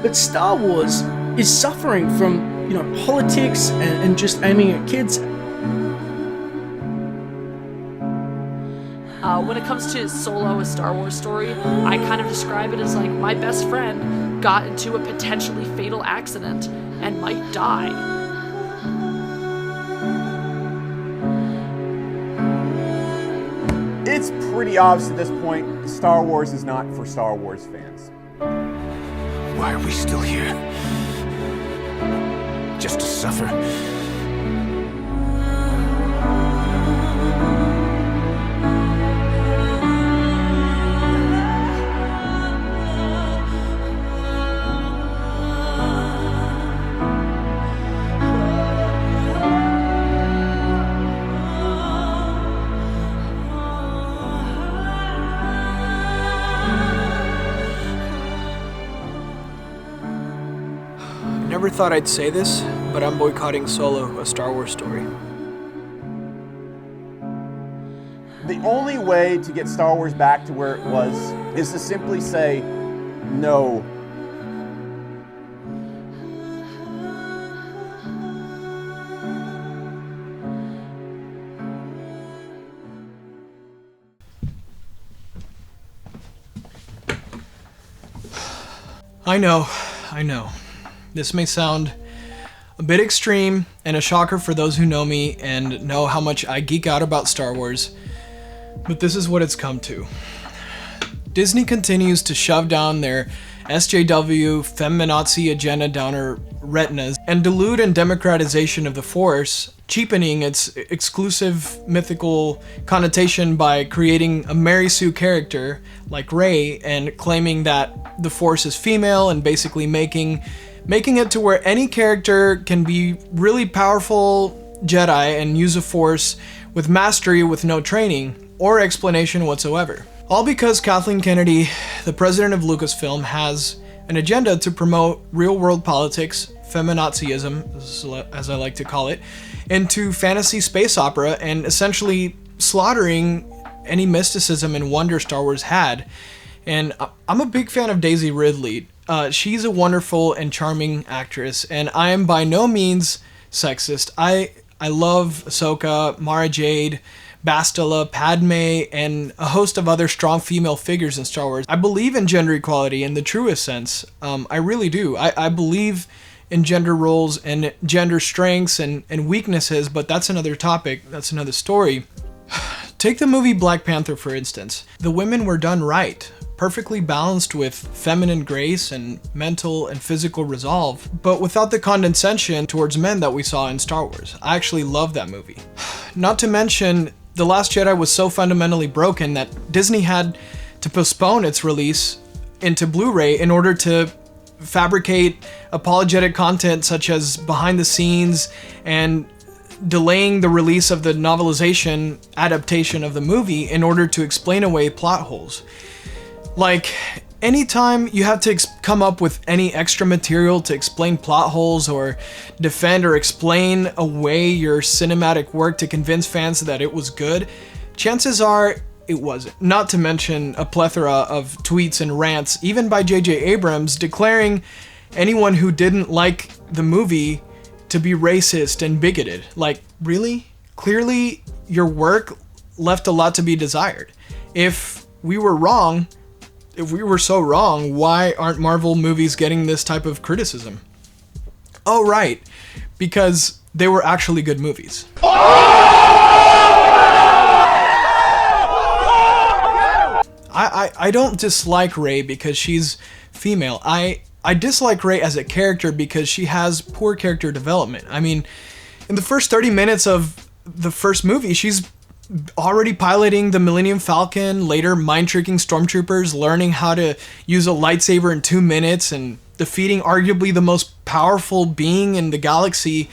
But Star Wars is suffering from, politics and just aiming at kids. When it comes to Solo, a Star Wars story, I kind of describe it as like my best friend got into a potentially fatal accident and might die. It's pretty obvious at this point, Star Wars is not for Star Wars fans. Why are we still here? Just to suffer? Never thought I'd say this, but I'm boycotting Solo, a Star Wars story. The only way to get Star Wars back to where it was is to simply say no. I know. This may sound a bit extreme and a shocker for those who know me and know how much I geek out about Star Wars, but this is what it's come to. Disney continues to shove down their SJW feminazi agenda down our retinas and dilute and democratization of the Force, cheapening its exclusive mythical connotation by creating a Mary Sue character like Rey and claiming that the Force is female and basically making it to where any character can be really powerful Jedi and use a Force with mastery with no training or explanation whatsoever. All because Kathleen Kennedy, the president of Lucasfilm, has an agenda to promote real-world politics, feminazism, as I like to call it, into fantasy space opera and essentially slaughtering any mysticism and wonder Star Wars had. And I'm a big fan of Daisy Ridley. She's a wonderful and charming actress, and I am by no means sexist. I love Ahsoka, Mara Jade, Bastila, Padme, and a host of other strong female figures in Star Wars. I believe in gender equality in the truest sense. I really do. I believe in gender roles and gender strengths and weaknesses, but that's another topic. That's another story. Take the movie Black Panther, for instance. The women were done right. Perfectly balanced with feminine grace and mental and physical resolve, but without the condescension towards men that we saw in Star Wars. I actually love that movie. Not to mention, The Last Jedi was so fundamentally broken that Disney had to postpone its release into Blu-ray in order to fabricate apologetic content such as behind the scenes and delaying the release of the novelization adaptation of the movie in order to explain away plot holes. Like, anytime you have to come up with any extra material to explain plot holes or defend or explain away your cinematic work to convince fans that it was good, chances are it wasn't. Not to mention a plethora of tweets and rants, even by J.J. Abrams, declaring anyone who didn't like the movie to be racist and bigoted. Like, really? Clearly, your work left a lot to be desired. If we were so wrong, why aren't Marvel movies getting this type of criticism? Oh, right, because they were actually good movies. I don't dislike Rey because she's female. I dislike Rey as a character because she has poor character development. I mean, in the first 30 minutes of the first movie, she's already piloting the Millennium Falcon, later mind-tricking stormtroopers, learning how to use a lightsaber in 2 minutes, and defeating arguably the most powerful being in the galaxy,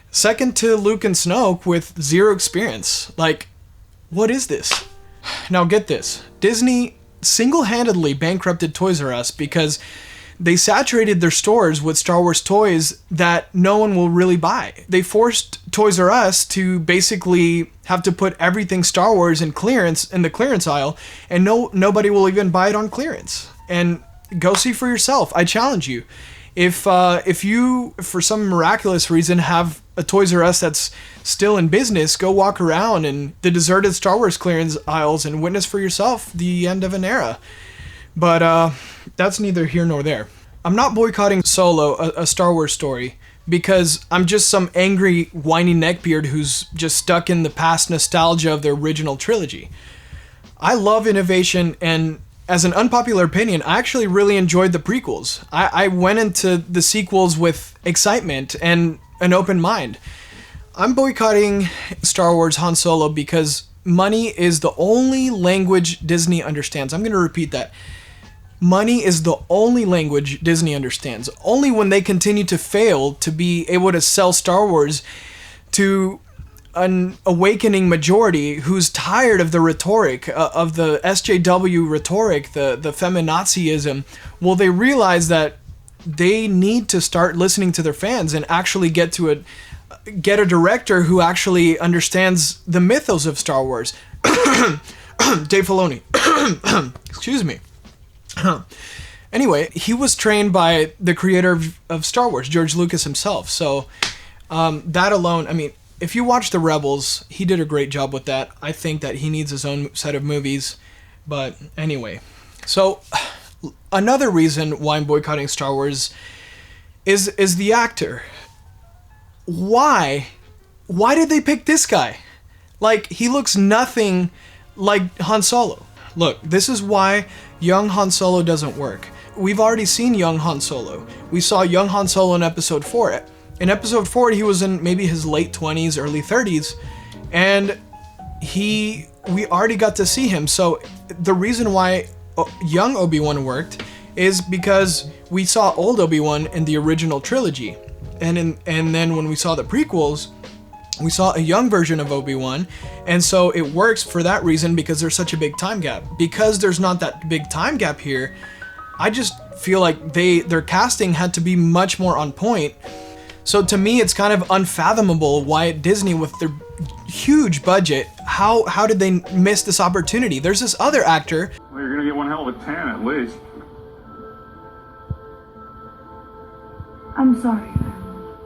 second to Luke and Snoke, with zero experience. Like, what is this? Now get this. Disney single-handedly bankrupted Toys R Us because they saturated their stores with Star Wars toys that no one will really buy. They forced Toys R Us to basically have to put everything Star Wars in the clearance aisle, and nobody will even buy it on clearance. And go see for yourself. I challenge you. If you, for some miraculous reason, have a Toys R Us that's still in business, go walk around in the deserted Star Wars clearance aisles and witness for yourself the end of an era. But that's neither here nor there. I'm not boycotting Solo, a Star Wars story, because I'm just some angry, whiny neckbeard who's just stuck in the past nostalgia of the original trilogy. I love innovation, and as an unpopular opinion, I actually really enjoyed the prequels. I went into the sequels with excitement and an open mind. I'm boycotting Star Wars Han Solo because money is the only language Disney understands. I'm going to repeat that. Money is the only language Disney understands. Only when they continue to fail to be able to sell Star Wars to an awakening majority who's tired of the rhetoric, of the SJW rhetoric, the feminazism, will they realize that they need to start listening to their fans and actually get a director who actually understands the mythos of Star Wars. Dave Filoni. Excuse me. Anyway, he was trained by the creator of Star Wars, George Lucas himself. So that alone, I mean, if you watch The Rebels, he did a great job with that. I think that he needs his own set of movies. But anyway, so another reason why I'm boycotting Star Wars is the actor. Why did they pick this guy? Like, he looks nothing like Han Solo. Look, this is why young Han Solo doesn't work. We've already seen young Han Solo. We saw young Han Solo in episode 4. In episode 4, he was in maybe his late 20s, early 30s, and we already got to see him. So the reason why young Obi-Wan worked is because we saw old Obi-Wan in the original trilogy. And then when we saw the prequels, we saw a young version of Obi-Wan, and so it works for that reason because there's such a big time gap. Because there's not that big time gap here, I just feel like their casting had to be much more on point. So to me, it's kind of unfathomable why Disney, with their huge budget, how did they miss this opportunity? There's this other actor. Well, you're gonna get one hell of a tan at least. I'm sorry.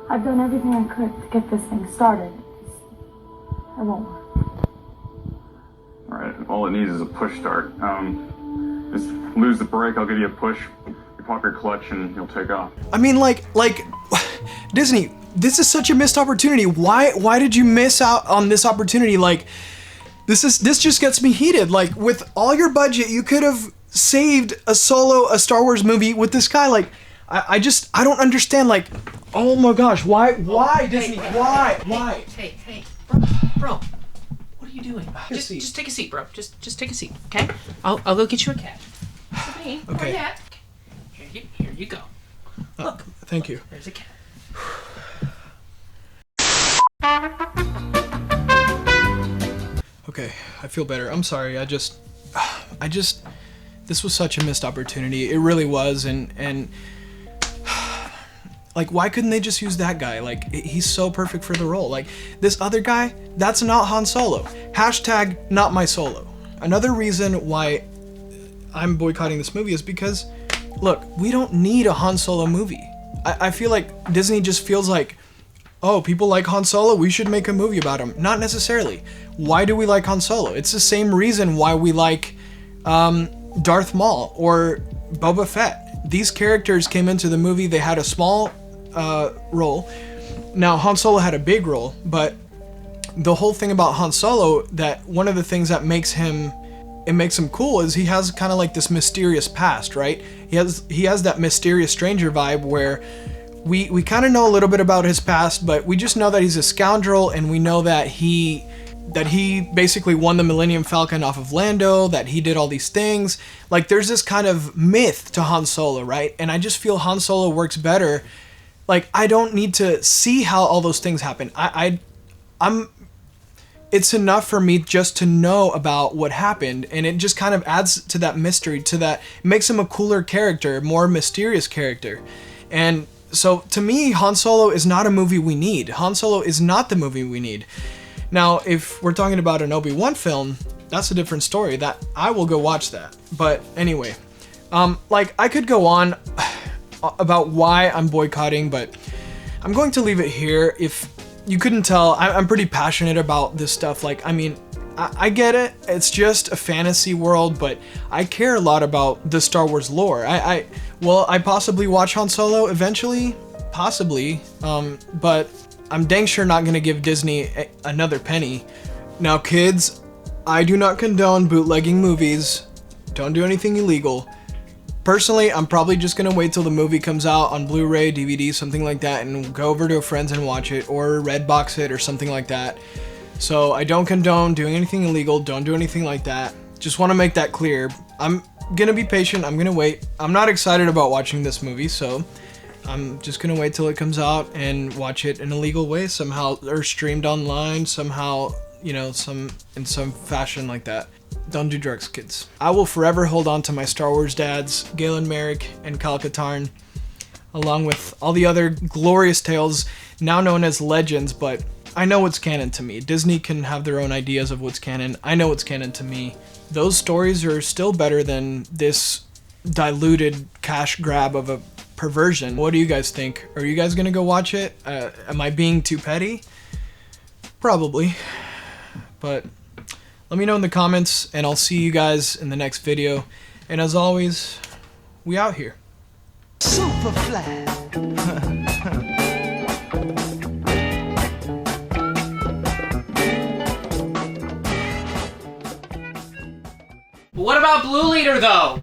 I've done everything I could to get this thing started. It won't work. Alright, all it needs is a push start. Just lose the brake, I'll give you a push, you pop your clutch, and you'll take off. I mean, like, Disney, this is such a missed opportunity. Why did you miss out on this opportunity? Like, this just gets me heated. Like, with all your budget, you could have saved a Star Wars movie with this guy. Like, I don't understand. Like, oh my gosh, why Disney? Why? Hey, bro, what are you doing? Just take a seat, bro. Just take a seat, okay? I'll go get you a cat. Okay. Cat. Here you go. Look. Thank you. There's a cat. Okay, I feel better. I'm sorry. I just, this was such a missed opportunity. It really was, and like, why couldn't they just use that guy? Like, he's so perfect for the role. Like, this other guy, that's not Han Solo. # not my Solo. Another reason why I'm boycotting this movie is because, look, we don't need a Han Solo movie. I feel like Disney just feels like, oh, people like Han Solo, we should make a movie about him. Not necessarily. Why do we like Han Solo? It's the same reason why we like Darth Maul or Boba Fett. These characters came into the movie, they had a small role. Now, Han Solo had a big role, but the whole thing about Han Solo, that one of the things that makes him cool is he has kind of like this mysterious past, right? He has that mysterious stranger vibe where we kind of know a little bit about his past, but we just know that he's a scoundrel, and we know that he basically won the Millennium Falcon off of Lando, that he did all these things. Like, there's this kind of myth to Han Solo, right? And I just feel Han Solo works better. Like, I don't need to see how all those things happen. It's enough for me just to know about what happened, and it just kind of adds to that mystery, makes him a cooler character, more mysterious character. And so, to me, Han Solo is not a movie we need. Han Solo is not the movie we need. Now, if we're talking about an Obi-Wan film, that's a different story. That I will go watch that. But anyway, like, I could go on. about why I'm boycotting, but I'm going to leave it here. If you couldn't tell, I'm pretty passionate about this stuff. Like, I mean, I get it. It's just a fantasy world, but I care a lot about the Star Wars lore. Will I possibly watch Han Solo eventually? Possibly. But I'm dang sure not gonna give Disney another penny. Now, kids, I do not condone bootlegging movies. Don't do anything illegal. Personally, I'm probably just gonna wait till the movie comes out on Blu-ray, DVD, something like that, and go over to a friend's and watch it, or Redbox it, or something like that. So I don't condone doing anything illegal. Don't do anything like that. Just want to make that clear. I'm gonna be patient. I'm gonna wait. I'm not excited about watching this movie, so I'm just gonna wait till it comes out and watch it in a legal way somehow, or streamed online somehow, you know, in some fashion like that. Don't do drugs, kids. I will forever hold on to my Star Wars dads, Galen Merrick and Kyle Katarn, along with all the other glorious tales now known as legends, but I know what's canon to me. Disney can have their own ideas of what's canon. I know what's canon to me. Those stories are still better than this diluted cash grab of a perversion. What do you guys think? Are you guys gonna go watch it? Am I being too petty? Probably. But let me know in the comments, and I'll see you guys in the next video. And as always, we out here. Super flat. What about Blue Leader, though?